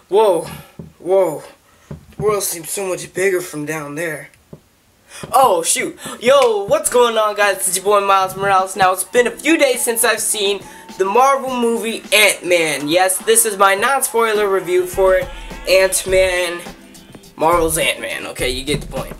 Whoa, whoa. The world seems so much bigger from down there. Oh, shoot. Yo, what's going on, guys? It's your boy, Miles Morales. Now, it's been a few days since I've seen the Marvel movie AntMan. Yes, this is my non-spoiler review for AntMan. Marvel's AntMan. Okay, you get the point.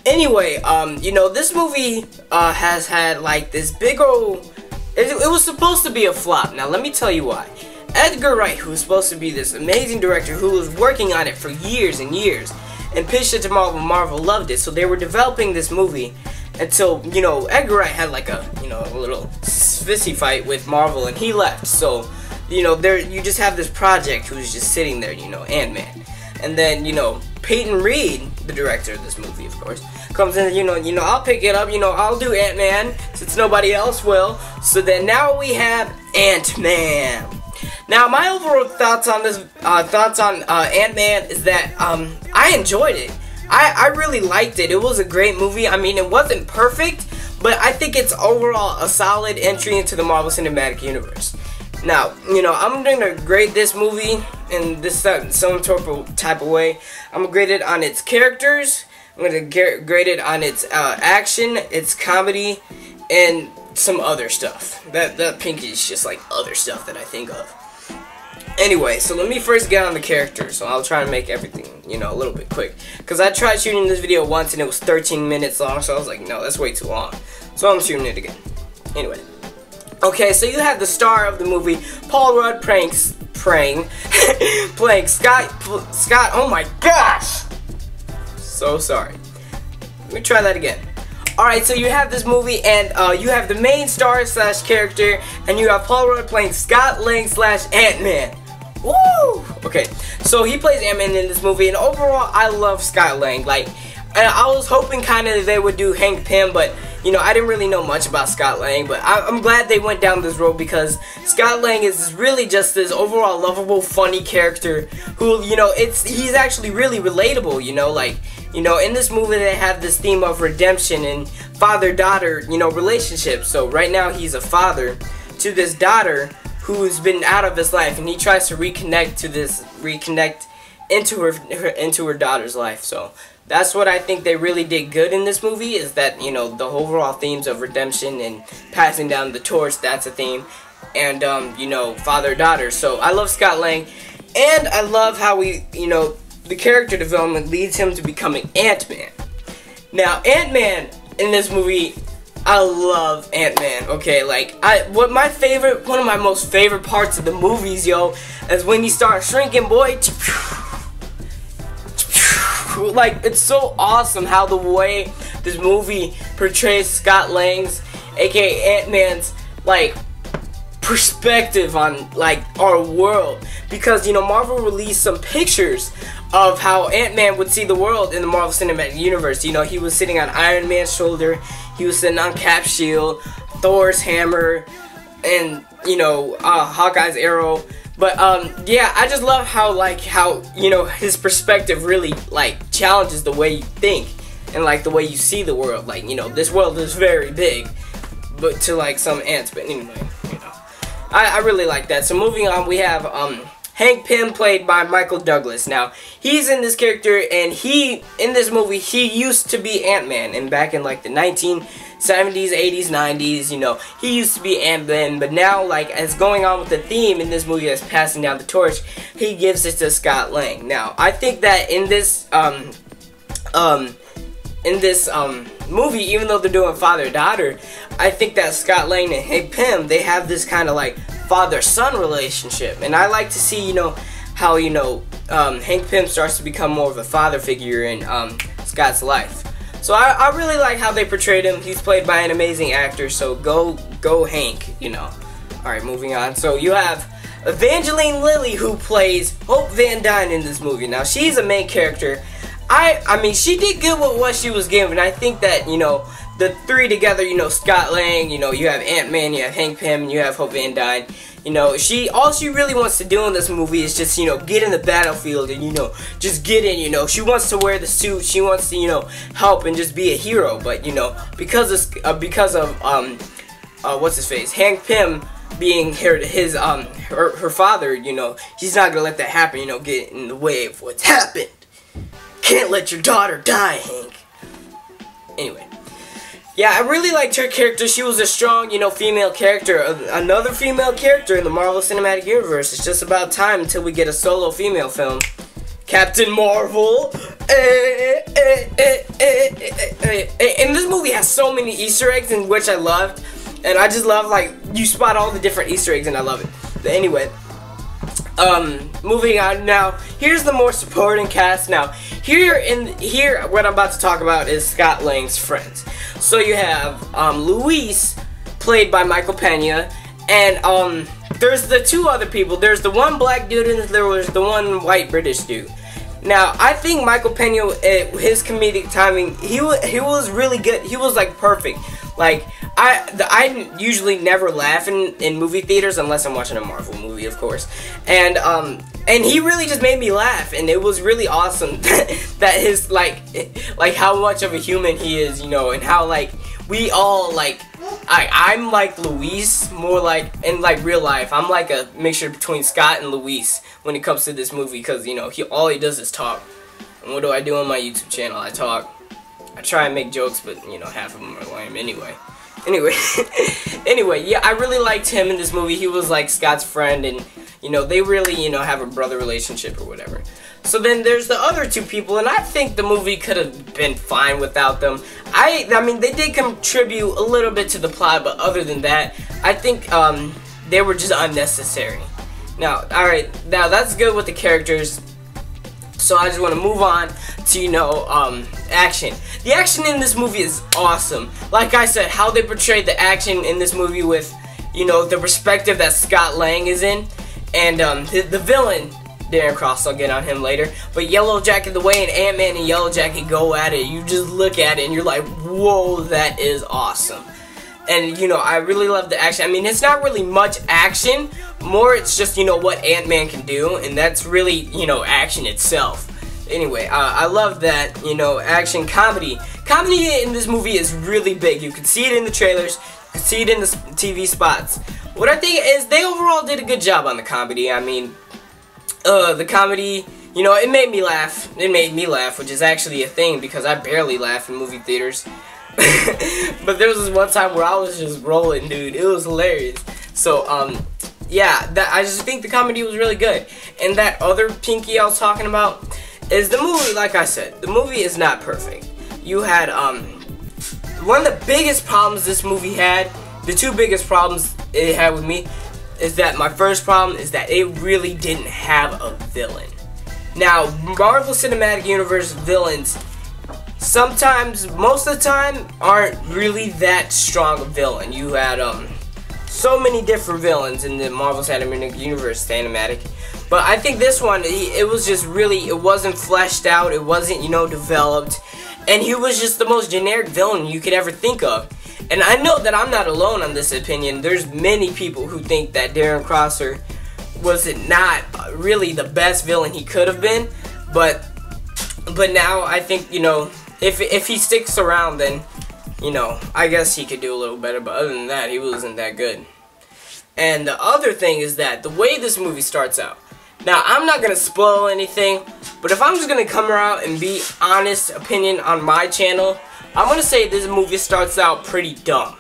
Anyway, you know, this movie has had, like, this big old... It was supposed to be a flop. Now, let me tell you why. Edgar Wright, who was supposed to be this amazing director who was working on it for years and years, and pitched it to Marvel. Marvel loved it, so they were developing this movie until, you know, Edgar Wright had like a, you know, a little fistty fight with Marvel, and he left. So, you know, you just have this project who's just sitting there, you know, AntMan, and then, you know, Peyton Reed, the director of this movie, of course, comes in, you know, I'll pick it up, you know, I'll do AntMan since nobody else will. So then now we have AntMan. Now, my overall thoughts on this, AntMan is that, I enjoyed it. I really liked it. It was a great movie. I mean, it wasn't perfect, but I think it's overall a solid entry into the Marvel Cinematic Universe. Now, you know, I'm going to grade this movie in this some type of way. I'm going to grade it on its characters. I'm going to grade it on its action, its comedy, and some other stuff. That pinky is just like other stuff that I think of. Anyway, so let me first get on the characters. So I'll try to make everything, you know, a little bit quick. Because I tried shooting this video once and it was 13 minutes long. So I was like, no, that's way too long. So I'm shooting it again. Anyway. Okay, so you have the star of the movie, Paul Rudd playing Scott, oh my gosh! So sorry. Let me try that again. Alright, so you have this movie, and you have the main star slash character, and you have Paul Rudd playing Scott Lang slash AntMan. Woo! Okay, so he plays AntMan in this movie, and overall, I love Scott Lang. Like, I was hoping kind of they would do Hank Pym, but, you know, I didn't really know much about Scott Lang, but I'm glad they went down this road, because Scott Lang is really just this overall lovable, funny character who, you know, he's actually really relatable, you know, like, you know, in this movie they have this theme of redemption and father-daughter, you know, relationship. So right now he's a father to this daughter who's been out of his life, and he tries to reconnect into her daughter's life. So that's what I think they really did good in this movie, is that, you know, the overall themes of redemption and passing down the torch, that's a theme, and you know, father-daughter. So I love Scott Lang, and I love how you know, the character development leads him to becoming AntMan. Now, AntMan in this movie, I love AntMan. Okay, like one of my most favorite parts of the movies, yo, is when he starts shrinking, boy. Like, it's so awesome how the way this movie portrays Scott Lang's, aka AntMan's, like, perspective on, like, our world. Because, you know, Marvel released some pictures of how AntMan would see the world in the Marvel Cinematic Universe. You know, he was sitting on Iron Man's shoulder, he was sitting on Cap's shield, Thor's hammer, and, you know, Hawkeye's arrow. But, yeah, I just love how, you know, his perspective really, like, challenges the way you think and, like, the way you see the world. Like, you know, this world is very big, but to, like, some ants. But anyway, you know, I really like that. So moving on, we have, Hank Pym, played by Michael Douglas. Now, he's in this character, and in this movie, he used to be AntMan, and back in, like, the 1970s, 80s, 90s, you know, he used to be AntMan, but now, like, as going on with the theme in this movie as passing down the torch, he gives it to Scott Lang. Now, I think that in this movie, even though they're doing father-daughter, I think that Scott Lang and Hank Pym, they have this kind of, like, father-son relationship, and I like to see, you know, how, you know, Hank Pym starts to become more of a father figure in Scott's life. So I really like how they portrayed him. He's played by an amazing actor, so go Hank, you know. Alright, moving on. So you have Evangeline Lilly, who plays Hope Van Dyne in this movie. Now, she's a main character. I mean, she did good with what she was given. I think that, you know, the three together, you know, Scott Lang, you know, you have AntMan, you have Hank Pym, and you have Hope Van Dyne. You know, all she really wants to do in this movie is just, you know, get in the battlefield and, you know, just get in, you know. She wants to wear the suit, she wants to, you know, help and just be a hero. But, you know, because of what's his face, Hank Pym, being her father, you know, he's not gonna let that happen, you know, get in the way of what's happened. Can't let your daughter die, Hank. Anyway. Yeah, I really liked her character. She was a strong, you know, female character. Another female character in the Marvel Cinematic Universe. It's just about time until we get a solo female film. Captain Marvel. And this movie has so many Easter eggs in which I loved. And I just love, like, you spot all the different Easter eggs and I love it. But anyway. Moving on now. Here's the more supporting cast. Now, here what I'm about to talk about is Scott Lang's friends. So you have Luis, played by Michael Pena, and there's the two other people. There's the one black dude and there was the one white British dude. Now, I think Michael Pena, his comedic timing, he was really good. He was like perfect. Like I usually never laugh in movie theaters unless I'm watching a Marvel movie, of course. And he really just made me laugh, and it was really awesome that his like how much of a human he is, you know, and how like we all like I'm like Luis more like in like real life. I'm like a mixture between Scott and Luis when it comes to this movie, because you know all he does is talk. And what do I do on my YouTube channel? I talk. I try and make jokes, but you know half of them are lame anyway. Anyway, yeah, I really liked him in this movie. He was like Scott's friend, and you know they really have a brother relationship or whatever. So then there's the other two people, and I think the movie could have been fine without them. I mean they did contribute a little bit to the plot, but other than that, I think they were just unnecessary. Now, alright, now that's good with the characters. So I just want to move on to, action. The action in this movie is awesome. Like I said, how they portrayed the action in this movie with, the perspective that Scott Lang is in. And the villain, Darren Cross, I'll get on him later. But Yellow Jacket, the way AntMan and Yellow Jacket go at it, you just look at it and you're like, whoa, that is awesome. And, I really love the action. I mean, it's not really much action. More, it's just, what AntMan can do. And that's really, action itself. Anyway, I love that, action comedy. Comedy in this movie is really big. You can see it in the trailers. You can see it in the TV spots. What I think is they overall did a good job on the comedy. I mean, the comedy, it made me laugh. It made me laugh, which is actually a thing because I barely laugh in movie theaters. But there was this one time where I was just rolling, dude. It was hilarious. So, yeah, I just think the comedy was really good. And that other Pinky I was talking about is the movie, like I said, the movie is not perfect. You had, one of the biggest problems this movie had, the two biggest problems it had with me, is that my first problem is that it really didn't have a villain. Now, Marvel Cinematic Universe villains sometimes, most of the time, aren't really that strong a villain. You had, so many different villains in the Marvel Cinematic Universe cinematic. But I think this one, it was just really, it wasn't fleshed out, it wasn't, developed. And he was just the most generic villain you could ever think of. And I know that I'm not alone on this opinion. There's many people who think that Darren Crosser was not really the best villain he could have been. But now I think, if he sticks around, then, I guess he could do a little better. But other than that, he wasn't that good. And the other thing is that the way this movie starts out. Now, I'm not going to spoil anything, but if I'm just going to come around and be honest opinion on my channel, I'm going to say this movie starts out pretty dumb.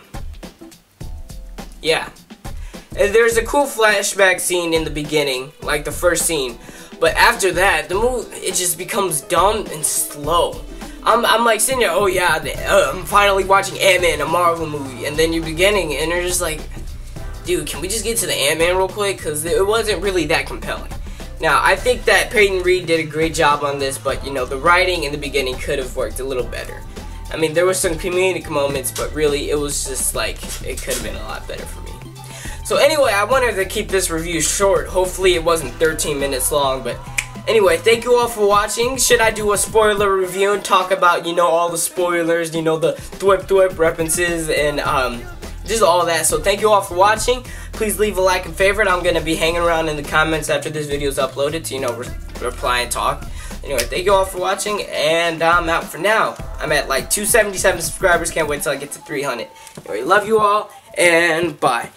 Yeah. And there's a cool flashback scene in the beginning, like the first scene. But after that, the movie, it just becomes dumb and slow. I'm like sitting there, oh yeah, I'm finally watching AntMan, a Marvel movie. And then you're beginning, and you're just like, dude, can we just get to the AntMan real quick? Because it wasn't really that compelling. Now, I think that Peyton Reed did a great job on this, but, the writing in the beginning could have worked a little better. I mean, there were some comedic moments, but really, it was just like, it could have been a lot better for me. So anyway, I wanted to keep this review short. Hopefully, it wasn't 13 minutes long, but anyway, thank you all for watching. Should I do a spoiler review and talk about, all the spoilers, the thwip references, and, just all that. So thank you all for watching. Please leave a like and favorite. I'm going to be hanging around in the comments after this video is uploaded to, reply and talk. Anyway, thank you all for watching, and I'm out for now. I'm at like 277 subscribers. Can't wait till I get to 300. Anyway, love you all, and bye.